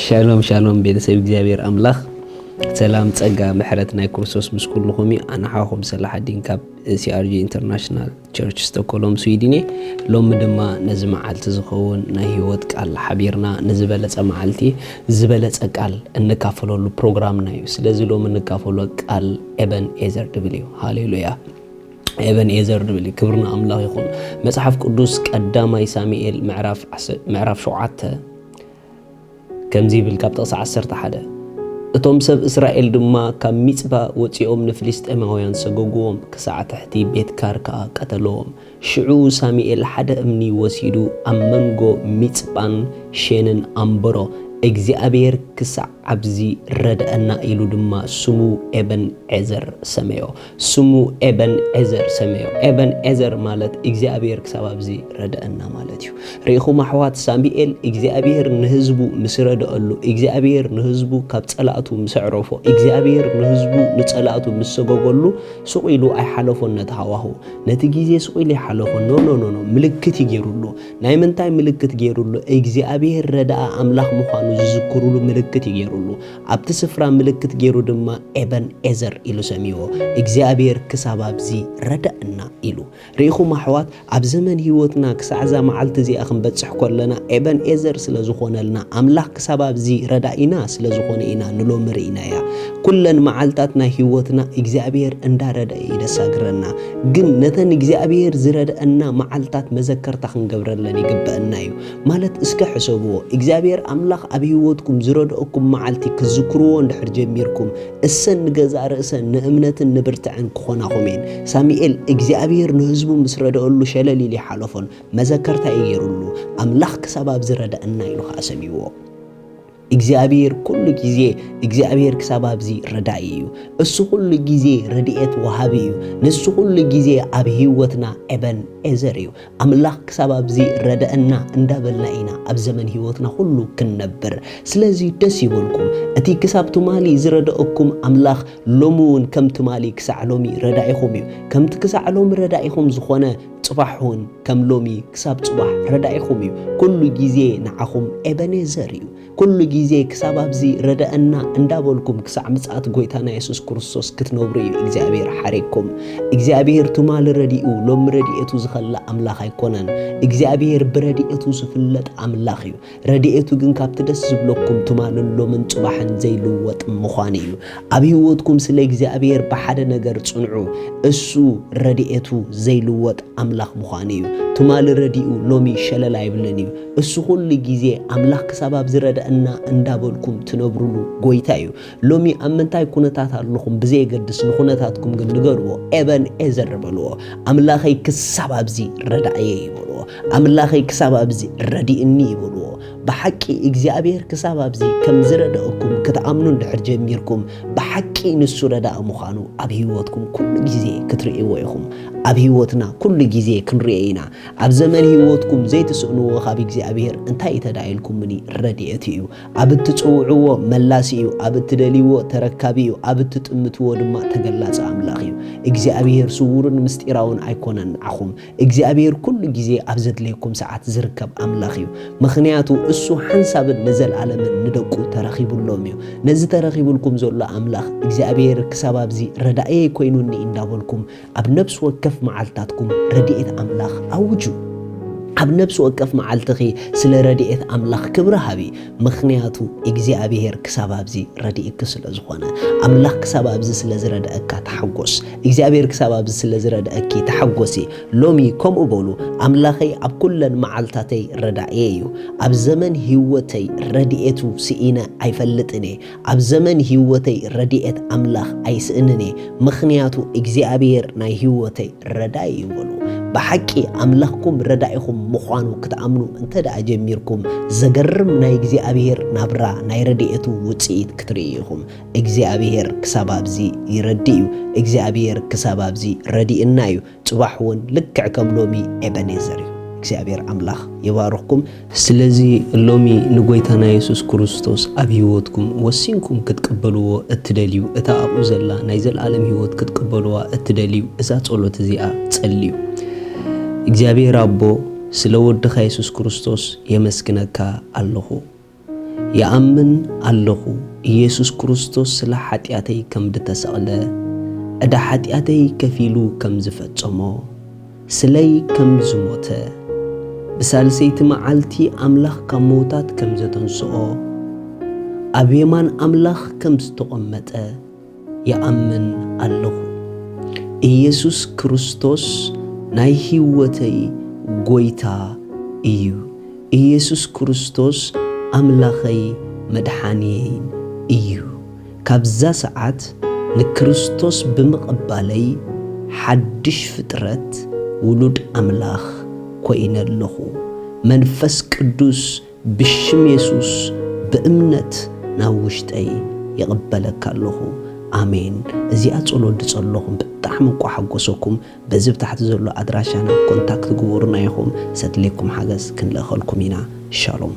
ሻሎም ሻሎም ቤተሰብ እግዚአብሔር አምላኽ ሰላም ጸጋ ምሕረት ናይ ክርስቶስ ምስ ኩልኹም ኣንሓኹም ሰላሐዲን ካብ ሲአርጂ ኢንተርናሽናል ቸርች ስቶክሆልም ስዊድን ሎሚ ድማ ነዚ መዓልቲ ዝኸውን ናይ ህይወት ቃል ሓቢርና ንዝበለጸ መዓልቲ ዝበለጸ ቃል እንካፈለሉ ፕሮግራምና እዩ። ስለዚ ሎሚ እንካፈሎ ቃል ኤበንኤዘር ድብል እዩ። ሃሌሉያ ኤበንኤዘር ድብል ክብርና አምላኽ ይኹን። መጽሐፍ ቅዱስ ቀዳማይ ሳሙኤል ምዕራፍ 7 ከምዚ ብል ካብ ጥቕሲ 11 እቶም ሰብ እስራኤል ድማ ካብ ሚጽባ ወፂኦም ንፍልስጤማውያን ሰጎግዎም ክሳዕ ትሕቲ ቤት ካርካ ቀተለዎም። ሽዑ ሳሙኤል ሓደ እምኒ ወሲዱ ኣብ መንጎ ሚጽባን ሼንን ኣንበሮ እግዚአብሔር ክሳዕ ኣብዚ ረድአና ኢሉ ድማ ስሙ ኤበንኤዘር ሰመዮ። ስሙ ኤበንኤዘር ሰመዮ። ኤበንኤዘር ማለት እግዚአብሔር ክሳብ ኣብዚ ረድአና ማለት እዩ። ርኢኹም ኣሕዋት ሳሙኤል እግዚአብሔር ንህዝቡ ምስ ረድአሉ፣ እግዚአብሔር ንህዝቡ ካብ ጸላእቱ ምስ ዕረፎ፣ እግዚአብሔር ንህዝቡ ንጸላእቱ ምስ ሰጎገሉ ስቑኢሉ ኣይሓለፎን። ነቲ ሃዋህው ነቲ ግዜ ስቑኢሉ ይሓለፎ ኖ ምልክት ይገይሩሉ። ናይ ምንታይ ምልክት ገይሩሉ? እግዚአብሔር ረድአ ኣምላኽ ምዃኑ ዝዝክሩሉ ምልክት ይገይሩሉ። ኣብቲ ስፍራ ምልክት ገይሩ ድማ ኤበንኤዘር ኢሉ ሰሚዎ። እግዚአብሔር ክሳብ ኣብዚ ረድአና ኢሉ። ርኢኹም ኣሕዋት ኣብ ዘመን ህይወትና ክሳዕዛ መዓልቲ እዚኣ ክንበጽሕ ከለና ኤበንኤዘር ስለ ዝኾነልና ኣምላኽ ክሳብ ኣብዚ ረዳኢና ስለ ዝኾነ ኢና ንሎሚ ርኢና እያ። ኩለን መዓልታት ናይ ህይወትና እግዚአብሔር እንዳረድአ ይደሳግረና። ግን ነተን እግዚአብሔር ዝረድአና መዓልታት መዘከርታ ክንገብረለን ይግበአና እዩ። ማለት እስከ ሕሰብዎ እግዚአብሔር ኣምላኽ ኣብ ህይወትኩም ዝረድአኩም መዓልቲ ክዝክርዎ እንድሕር ጀሚርኩም እሰን ንገዛ ርእሰን ንእምነትን ንብርትዕን ክኾናኹም እየን። ሳሙኤል እግዚአብሔር ንህዝቡ ምስ ረድአሉ ሸለል ኢሉ ይሓለፎን መዘከርታ እዩ ገይሩሉ። ኣምላኽ ክሳብ ኣብዚ ረድአና ኢሉ ከዓ ሰሚዎ። እግዚአብሔር ኩሉ ጊዜ እግዚአብሔር ክሳብ ኣብዚ ረዳኢ እዩ። እሱ ኩሉ ጊዜ ረድኤት ወሃቢ እዩ። ንሱ ኩሉ ጊዜ ኣብ ህይወትና ኤበንኤዘር እዩ። ኣምላኽ ክሳብ ኣብዚ ረድአና እንዳበልና ኢና ኣብ ዘመን ህይወትና ሁሉ ክንነብር። ስለዚ ደስ ይበልኩም። እቲ ክሳብ ትማሊ ዝረድአኩም ኣምላኽ ሎሚ እውን ከም ትማሊ ክሳዕ ሎሚ ረዳኢኹም እዩ። ከምቲ ክሳዕ ሎሚ ረዳኢኹም ዝኾነ ጽባሕ እውን ከም ሎሚ ክሳብ ጽባሕ ረዳኢኹም እዩ። ኩሉ ጊዜ ንዓኹም ኤበንኤዘር እዩ። ኩሉ ጊዜ ክሳብ ኣብዚ ረድአና እንዳበልኩም ክሳዕ ምጽኣት ጎይታና ኢየሱስ ክርስቶስ ክትነብሩ እዩ እግዚአብሔር ሓሪኩም። እግዚአብሔር ትማሊ ረዲኡ ሎሚ ረድኤቱ ዝኸላ ኣምላኽ ኣይኮነን። እግዚአብሔር ብረድኤቱ ዝፍለጥ ኣምላኽ እዩ። ረድኤቱ ግን ካብቲ ደስ ዝብለኩም ትማልን ሎምን ጽባሕን ዘይልወጥ ምዃን እዩ። ኣብ ህይወትኩም ስለ እግዚአብሔር ብሓደ ነገር ጽንዑ። እሱ ረድኤቱ ዘይልወጥ ኣምላኽ ምዃን እዩ። ትማሊ ረዲኡ ሎሚ ሸለል ኣይብልን እዩ። እሱ ኩሉ ጊዜ ኣምላኽ ክሳብ ኣብዚ ረድአና እንዳበልኩም ትነብሩሉ ጎይታ እዩ። ሎሚ ኣብ ምንታይ ኩነታት ኣለኹም ብዘይገድስ ንኩነታትኩም ግን ንገርዎ ኤበንኤዘር በልዎ። ኣምላኸይ ክሳብ ኣብዚ ረዳእየ ይበልዎ። ኣምላኸይ ክሳብ ኣብዚ ረዲእኒ ይበልዎ። ብሓቂ እግዚአብሔር ክሳብ ኣብዚ ከም ዝረድአኩም ክትኣምኑ እንድሕር ጀሚርኩም ብሓቂ ንሱ ረዳእ ምዃኑ ኣብ ህይወትኩም ኩሉ ጊዜ ክትርእይዎ ኢኹም። ኣብ ህይወትና ኩሉ ጊዜ ክንርእዮ ኢና። ኣብ ዘመን ህይወትኩም ዘይትስእንዎ ካብ እግዚአብሔር እንታይ ተዳኢልኩምኒ ረድኤት እዩ። ኣብ እትጽውዕዎ መላሲ እዩ። ኣብ እትደልይዎ ተረካቢ እዩ። ኣብ እትጥምትዎ ድማ ተገላጸ ኣምላኽ እዩ። እግዚአብሔር ስውርን ምስጢራውን ኣይኮነን ንዓኹም። እግዚአብሔር ኩሉ ጊዜ ኣብ ዘድለየኩም ሰዓት ዝርከብ ኣምላኽ እዩ። ምኽንያቱ እሱ ሓንሳብን ንዘለዓለምን ንደቁ ተረኺቡሎም እዩ። ነዚ ተረኺቡልኩም ዘሎ ኣምላኽ እግዚአብሔር ክሳብ ኣብዚ ረዳእየ ኮይኑኒ እንዳበልኩም ኣብ ነብሲ ወከፍ መዓልታትኩም ረድኤት ኣምላኽ ኣውጁ። ኣብ ነብሲ ወከፍ መዓልትኺ ስለ ረድኤት ኣምላኽ ክብሪ ሃቢ። ምኽንያቱ እግዚአብሔር ክሳብ ኣብዚ ረድኤክ ስለ ዝኾነ ኣምላኽ ክሳብ ኣብዚ ስለ ዝረድአካ ተሓጐስ። እግዚአብሔር ክሳብ ኣብዚ ስለ ዝረድአኪ ተሓጐሲ። ሎሚ ከምኡ በሉ ኣምላኸይ ኣብ ኩለን መዓልታተይ ረዳእየ እዩ። ኣብ ዘመን ህይወተይ ረድኤቱ ስኢነ ኣይፈልጥን እየ። ኣብ ዘመን ህይወተይ ረድኤት ኣምላኽ ኣይስእንን እየ። ምኽንያቱ እግዚአብሔር ናይ ህይወተይ ረዳኢ እዩ በሉ። ብሓቂ ኣምላኽኩም ረዳኢኹም ምዃኑ ክትኣምኑ እንተደኣ ጀሚርኩም ዘገርም ናይ እግዚአብሔር ናብራ ናይ ረድኤቱ ውፅኢት ክትርኢ ኢኹም። እግዚአብሔር ክሳብ ኣብዚ ይረዲ እዩ። እግዚአብሔር ክሳብ ኣብዚ ረዲእና እዩ። ጽባሕ እውን ልክዕ ከም ሎሚ ኤበንኤዘር እዩ። እግዚአብሔር ኣምላኽ ይባርኽኩም። ስለዚ ሎሚ ንጎይታና ኢየሱስ ክርስቶስ ኣብ ህይወትኩም ወሲንኩም ክትቀበልዎ እትደልዩ እታ ኣብኡ ዘላ ናይ ዘለዓለም ህይወት ክትቀበልዋ እትደልዩ እዛ ጸሎት እዚኣ ጸልዩ። እግዚአብሔር ኣቦ ስለ ወድኻ ኢየሱስ ክርስቶስ የመስግነካ ኣለኹ። يأمن الله ኢየሱስ ክርስቶስ ስለ ኃጢአተይ ከም ዝተሰቀለ እዳ ኃጢአተይ ከፊሉ ከም ዝፈጸሞ ስለይ ከም ዝሞተ ብሳልሰይቲ መዓልቲ አምላኽ ካብ ሞታት ከም ዘተንስኦ ኣብ የማን አምላኽ ከም ዝተቐመጠ ይኣምን ኣለኹ። ኢየሱስ ክርስቶስ ናይ ህይወተይ ጎይታ እዩ። ኢየሱስ ክርስቶስ አምላኸይ መድኃኒይ እዩ። ካብዛ ሰዓት ንክርስቶስ ብምቕባለይ ሓድሽ ፍጥረት ውሉድ አምላኽ ኮይነ ኣለኹ። መንፈስ ቅዱስ ብሽም ኢየሱስ በእምነት ናብ ውሽጠይ ይቕበለካ ኣለኹ። አሜን። እዚኣ ጸሎት ድጸለኹም ብጣዕሚ እኳ ሓጎሰኩም በዚ ብታሕቲ ዘሎ ኣድራሻና ኮንታክት ግቡሩና ኢኹም ሰድለይኩም ሓገዝ ክንልእኸልኩም ኢና። ሻሎም